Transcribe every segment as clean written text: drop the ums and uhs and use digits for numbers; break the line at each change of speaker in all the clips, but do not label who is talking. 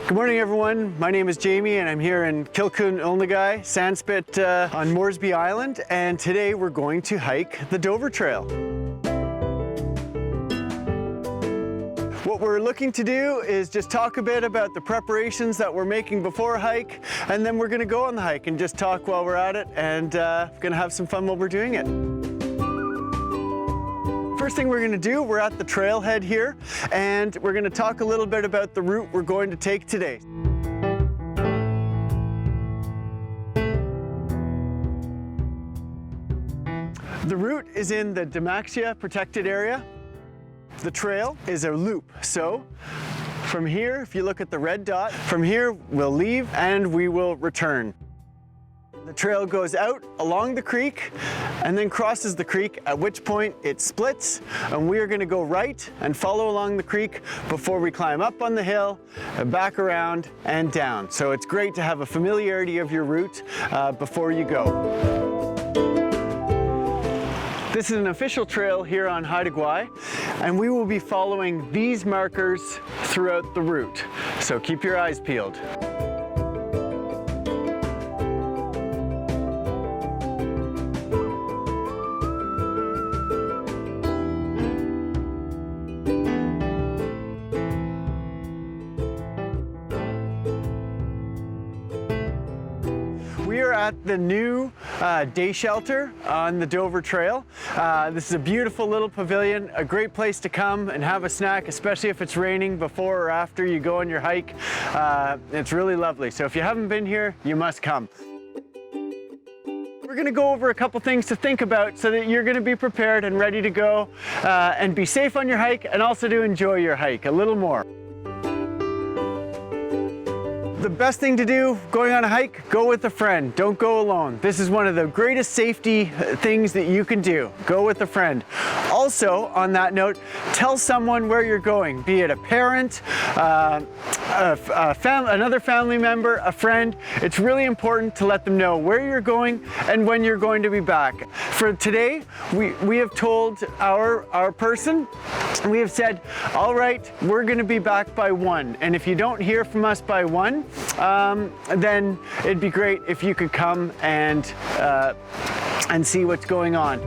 Good morning, everyone. My name is Jamie, and I'm here in Kilcoon-Ulnagai, Sandspit on Moresby Island, and today we're going to hike the Dover Trail. What we're looking to do is just talk a bit about the preparations that we're making before a hike, and then we're going to go on the hike and just talk while we're at it, and going to have some fun while we're doing it. First thing we're going to do, we're at the trailhead here, and we're going to talk a little bit about the route we're going to take today. The route is in the Demaxia protected area. The trail is a loop, so from here, if you look at the red dot, from here we'll leave and we will return. The trail goes out along the creek and then crosses the creek, at which point it splits, and we are going to go right and follow along the creek before we climb up on the hill, back around and down. So it's great to have a familiarity of your route before you go. This is an official trail here on Haida Gwaii, and we will be following these markers throughout the route. So keep your eyes peeled. We are at the new day shelter on the Dover Trail. This is a beautiful little pavilion, a great place to come and have a snack, especially if it's raining before or after you go on your hike. It's really lovely. So if you haven't been here, you must come. We're going to go over a couple things to think about so that you're going to be prepared and ready to go and be safe on your hike, and also to enjoy your hike a little more. The best thing to do going on a hike, go with a friend. Don't go alone. This is one of the greatest safety things that you can do. Go with a friend. Also, on that note, tell someone where you're going, be it a parent, another family member, a friend. It's really important to let them know where you're going and when you're going to be back. For today, we have told our person, we have said, all right, we're going to be back by 1. And if you don't hear from us by 1, then it'd be great if you could come and see what's going on.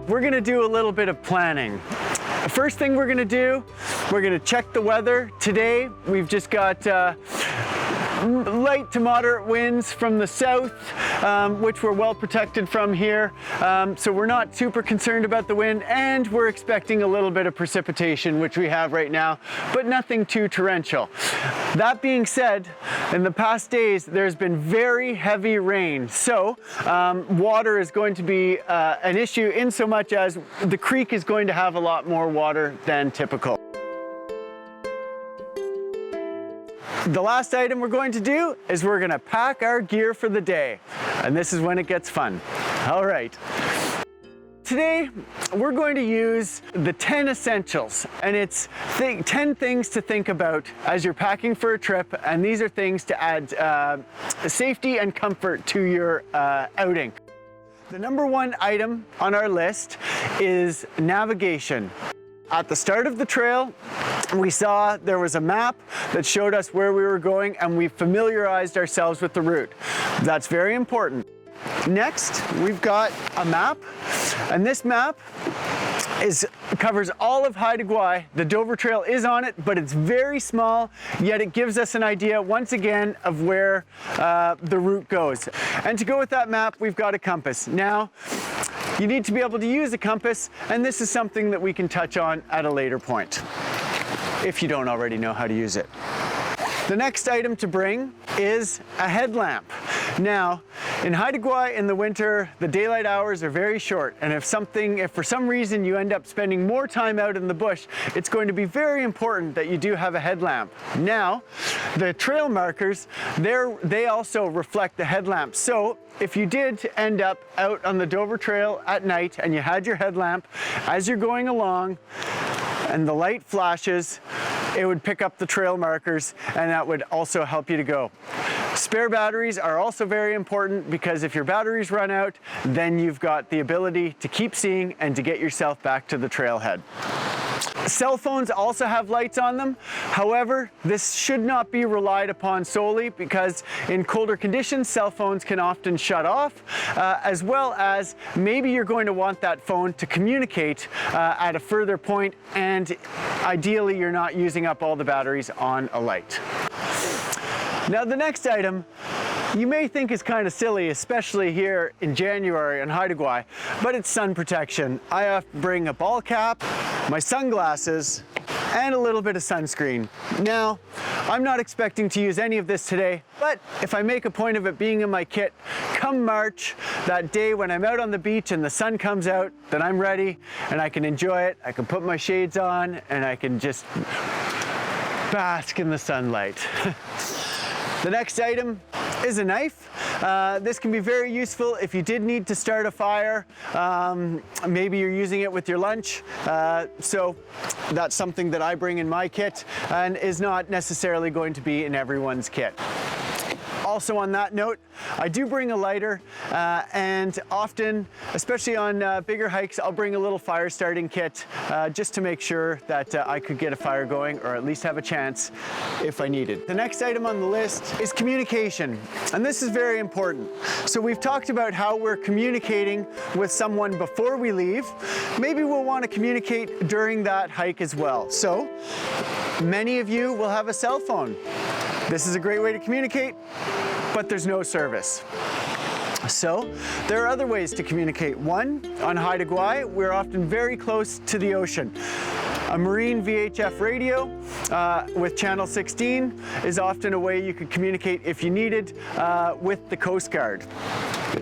We're going to do a little bit of planning. The first thing we're going to do, we're going to check the weather. Today, we've just got light to moderate winds from the south, which we're well protected from here. So we're not super concerned about the wind, and we're expecting a little bit of precipitation, which we have right now, but nothing too torrential. That being said, in the past days, there's been very heavy rain. So water is going to be an issue in so much as the creek is going to have a lot more water than typical. The last item we're going to do is we're going to pack our gear for the day. And this is when it gets fun. All right. Today, we're going to use the 10 essentials, and it's 10 things to think about as you're packing for a trip, and these are things to add safety and comfort to your outing. The number 1 item on our list is navigation. At the start of the trail, we saw there was a map that showed us where we were going, and we familiarized ourselves with the route. That's very important. Next, we've got a map, and this map covers all of Haida Gwaii. The Dover Trail is on it, but it's very small, yet it gives us an idea, once again, of where the route goes. And to go with that map, we've got a compass. Now, you need to be able to use a compass, and this is something that we can touch on at a later point, if you don't already know how to use it. The next item to bring is a headlamp. Now, in Haida Gwaii in the winter, the daylight hours are very short, and if for some reason you end up spending more time out in the bush, it's going to be very important that you do have a headlamp. Now, the trail markers, they also reflect the headlamp. So if you did end up out on the Dover Trail at night and you had your headlamp, as you're going along and the light flashes, it would pick up the trail markers, and that would also help you to go. Spare batteries are also very important, because if your batteries run out, then you've got the ability to keep seeing and to get yourself back to the trailhead. Cell phones also have lights on them. However, this should not be relied upon solely because in colder conditions, cell phones can often shut off, as well as maybe you're going to want that phone to communicate at a further point, and ideally you're not using up all the batteries on a light. Now the next item you may think is kind of silly, especially here in January on Haida Gwaii, but it's sun protection. I have to bring a ball cap, my sunglasses, and a little bit of sunscreen. Now, I'm not expecting to use any of this today, but if I make a point of it being in my kit, come March, that day when I'm out on the beach and the sun comes out, then I'm ready and I can enjoy it. I can put my shades on and I can just bask in the sunlight. The next item is a knife. This can be very useful if you did need to start a fire. Maybe you're using it with your lunch. So that's something that I bring in my kit and is not necessarily going to be in everyone's kit. Also on that note, I do bring a lighter and often, especially on bigger hikes, I'll bring a little fire starting kit just to make sure that I could get a fire going or at least have a chance if I needed. The next item on the list is communication, and this is very important. So we've talked about how we're communicating with someone before we leave. Maybe we'll want to communicate during that hike as well. So many of you will have a cell phone. This is a great way to communicate, but there's no service. So there are other ways to communicate. One, on Haida Gwaii, we're often very close to the ocean. A marine VHF radio with channel 16 is often a way you could communicate if you needed with the Coast Guard.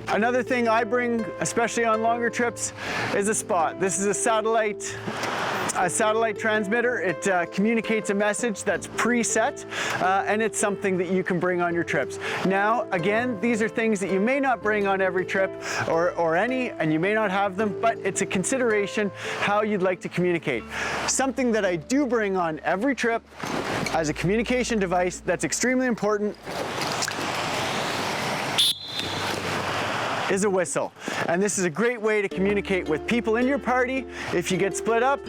Another thing I bring, especially on longer trips, is a spot. This is a satellite transmitter. It communicates a message that's preset, and it's something that you can bring on your trips. Now, again, these are things that you may not bring on every trip or any, and you may not have them, but it's a consideration how you'd like to communicate. Something that I do bring on every trip as a communication device that's extremely important is a whistle. And this is a great way to communicate with people in your party if you get split up,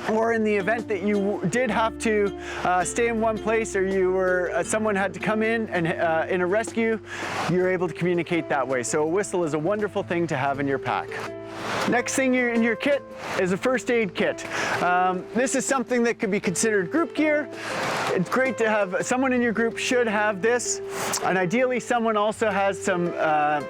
or in the event that you did have to stay in one place, or you were someone had to come in and in a rescue, you're able to communicate that way. So a whistle is a wonderful thing to have in your pack. Next thing in your kit is a first aid kit. This is something that could be considered group gear. It's great to have, someone in your group should have this, and ideally someone also has some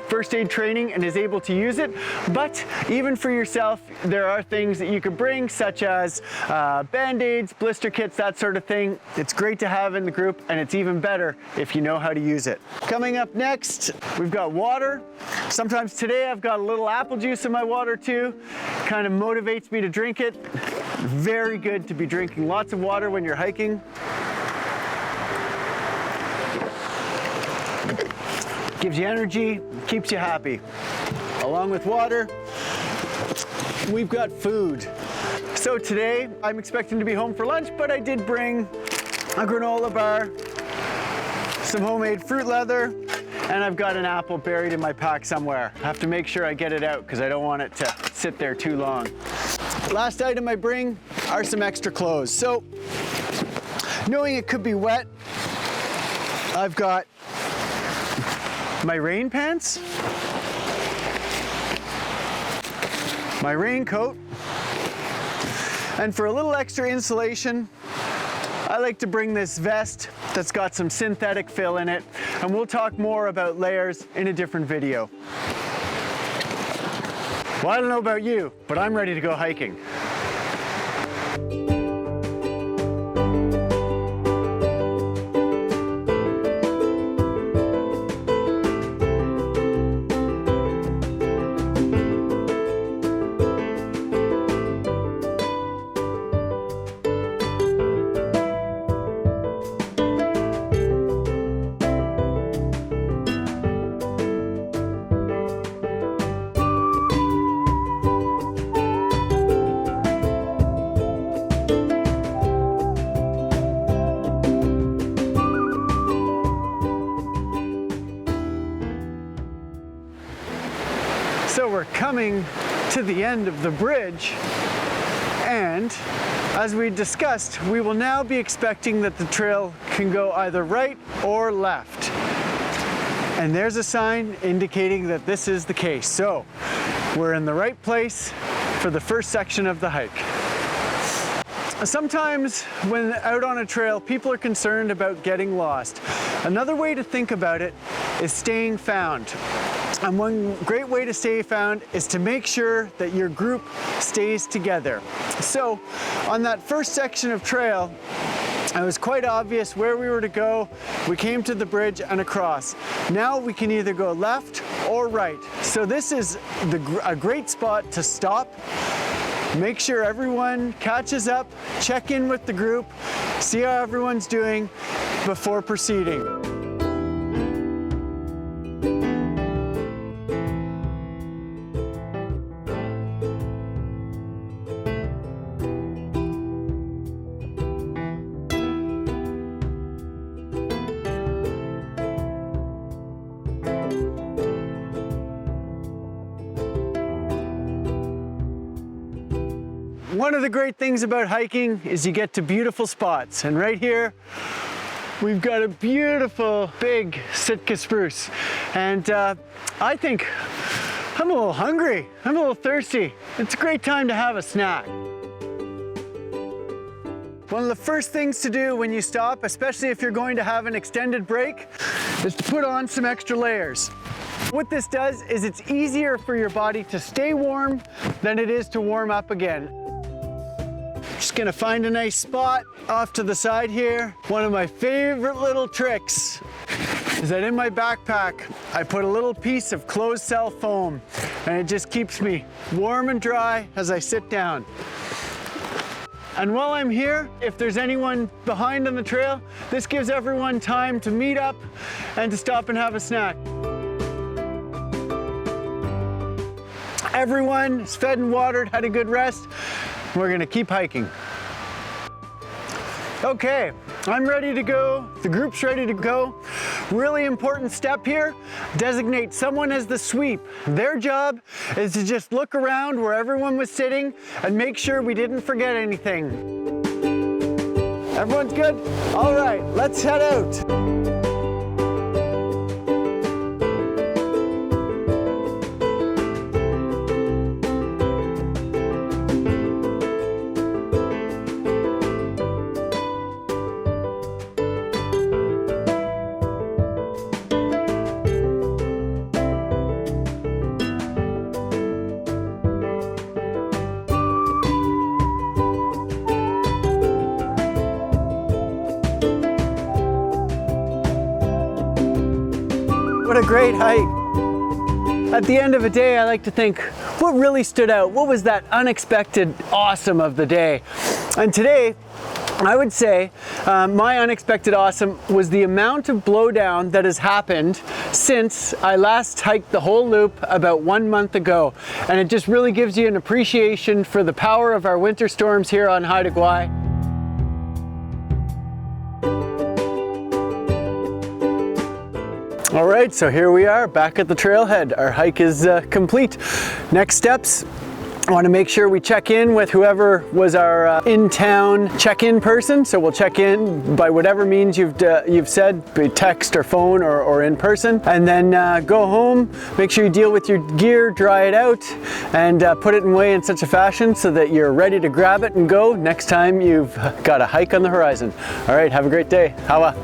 first aid training and is able to use it. But even for yourself, there are things that you could bring, such as band-aids, blister kits, that sort of thing. It's great to have in the group, and it's even better if you know how to use it. Coming up next, we've got water. Sometimes today I've got a little apple juice in my water too. Kind of motivates me to drink it. Very good to be drinking lots of water when you're hiking. Gives you energy, keeps you happy. Along with water, we've got food. So today I'm expecting to be home for lunch, but I did bring a granola bar, some homemade fruit leather, and I've got an apple buried in my pack somewhere. I have to make sure I get it out because I don't want it to sit there too long. Last item I bring are some extra clothes. So, knowing it could be wet, I've got my rain pants, my raincoat, and for a little extra insulation, I like to bring this vest that's got some synthetic fill in it, and we'll talk more about layers in a different video. Well, I don't know about you, but I'm ready to go hiking. So we're coming to the end of the bridge, and And as we discussed, we will now be expecting that the trail can go either right or left. And there's a sign indicating that this is the case. So we're in the right place for the first section of the hike. Sometimes when out on a trail, people are concerned about getting lost. Another way to think about it is staying found. And one great way to stay found is to make sure that your group stays together. So on that first section of trail, it was quite obvious where we were to go. We came to the bridge and across. Now we can either go left or right. So this is a great spot to stop, make sure everyone catches up, check in with the group, see how everyone's doing before proceeding. One of the great things about hiking is you get to beautiful spots. And right here, we've got a beautiful big Sitka spruce. And I think I'm a little hungry. I'm a little thirsty. It's a great time to have a snack. One of the first things to do when you stop, especially if you're going to have an extended break, is to put on some extra layers. What this does is it's easier for your body to stay warm than it is to warm up again. Just gonna find a nice spot off to the side here. One of my favorite little tricks is that in my backpack, I put a little piece of closed cell foam, and it just keeps me warm and dry as I sit down. And while I'm here, if there's anyone behind on the trail, this gives everyone time to meet up and to stop and have a snack. Everyone is fed and watered, had a good rest. We're gonna keep hiking. Okay, I'm ready to go. The group's ready to go. Really important step here, designate someone as the sweep. Their job is to just look around where everyone was sitting and make sure we didn't forget anything. Everyone's good? All right, let's head out. What a great hike. At the end of a day, I like to think, what really stood out? What was that unexpected awesome of the day? And today, I would say my unexpected awesome was the amount of blowdown that has happened since I last hiked the whole loop about 1 month ago. And it just really gives you an appreciation for the power of our winter storms here on Haida Gwaii. All right, so here we are back at the trailhead. Our hike is complete. Next steps, I want to make sure we check in with whoever was our in-town check-in person. So we'll check in by whatever means you've said, be text or phone or in person, and then go home. Make sure you deal with your gear, dry it out, and put it away in such a fashion so that you're ready to grab it and go next time you've got a hike on the horizon. All right, have a great day. Hawa.